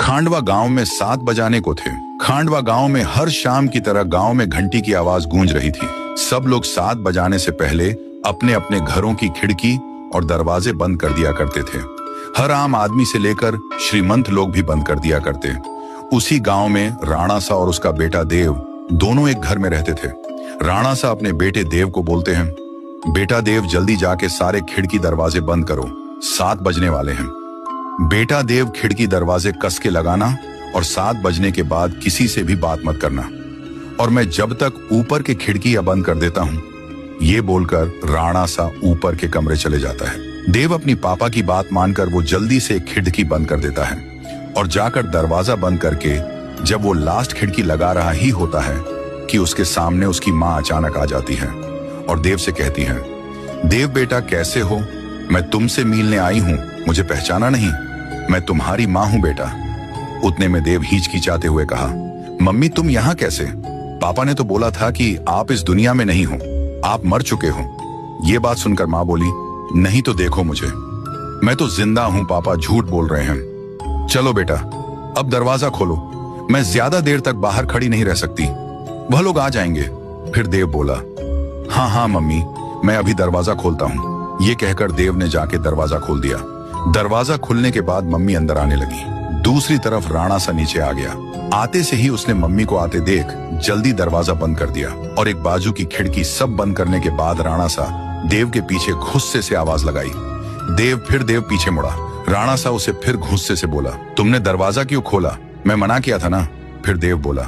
खांडवा गांव में 7 बजाने को थे। खांडवा गांव में हर शाम की तरह गांव में घंटी की आवाज गूंज रही थी। सब लोग 7 बजाने से पहले अपने अपने घरों की खिड़की और दरवाजे बंद कर दिया करते थे। हर आम आदमी से लेकर श्रीमंत लोग भी बंद कर दिया करते। उसी गांव में राणा सा और उसका बेटा देव दोनों एक घर में रहते थे। राणा सा अपने बेटे देव को बोलते हैं, बेटा देव जल्दी जाके सारे खिड़की दरवाजे बंद करो, 7 बजने वाले हैं। बेटा देव खिड़की दरवाजे कस के लगाना और 7 बजने के बाद किसी से भी बात मत करना, और मैं जब तक ऊपर के खिड़कियां बंद कर देता हूं, ये बोलकर राणा सा ऊपर के कमरे चले जाता है। देव अपनी पापा की बात मानकर वो जल्दी से खिड़की बंद कर देता है और जाकर दरवाजा बंद करके जब वो लास्ट खिड़की लगा रहा ही होता है कि उसके सामने उसकी माँ अचानक आ जाती है और देव से कहती है, देव बेटा कैसे हो, मैं तुमसे मिलने आई हूं, मुझे पहचाना नहीं, मैं तुम्हारी माँ हूं बेटा। उतने में देव हिचकिचाते हुए कहा, मम्मी तुम यहाँ कैसे? पापा ने तो बोला था कि आप इस दुनिया में नहीं हो, आप मर चुके हो। ये बात सुनकर माँ बोली, नहीं तो देखो मुझे, मैं तो जिंदा हूं पापा, झूठ बोल रहे हैं। चलो बेटा अब दरवाजा खोलो, मैं ज्यादा देर तक बाहर खड़ी नहीं रह सकती, वह लोग आ जाएंगे। फिर देव बोला, हाँ हाँ मम्मी, मैं अभी दरवाजा खोलता हूँ। ये कहकर देव ने जाके दरवाजा खोल दिया। दरवाजा खुलने के बाद मम्मी अंदर आने लगी। दूसरी तरफ राणा सा नीचे आ गया। आते से ही उसने मम्मी को आते देख जल्दी दरवाजा बंद कर दिया और एक बाजू की खिड़की सब बंद करने के बाद राणा सा देव के पीछे गुस्से से आवाज लगाई। देव पीछे मुड़ा। राणा सा उसे फिर गुस्से से बोला, तुमने दरवाजा क्यों खोला? मैं मना किया था ना। फिर देव बोला,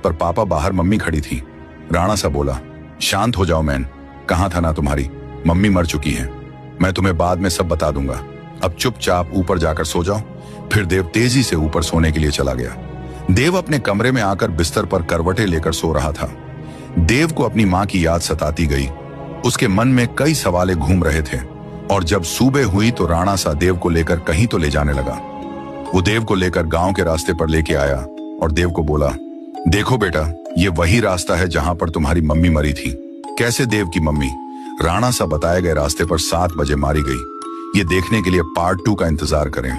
पर पापा बाहर मम्मी खड़ी थी। राणा सा बोला, शांत हो जाओ मैन, कहाँ था ना तुम्हारी, मम्मी मर चुकी है, मैं तुम्हें बाद में सब बता दूंगा, अब चुपचाप ऊपर जाकर सो जाओ। फिर देव तेजी से ऊपर सोने के लिए चला गया। देव अपने कमरे में आकर बिस्तर पर करवटें लेकर सो रहा था। देव को अपनी माँ की याद सताती गई। उसके मन में कई सवाल घूम रहे थे और जब सुबह हुई तो राणा सा देव को लेकर कहीं तो ले जाने लगा। वो देव को लेकर गांव के रास्ते पर लेके आया और देव को बोला, देखो बेटा, ये वही रास्ता है जहां पर तुम्हारी मम्मी मरी थी। कैसे देव की मम्मी राणा सा बताए गए रास्ते पर 7 बजे मारी गई? ये देखने के लिए पार्ट 2 का इंतजार करें।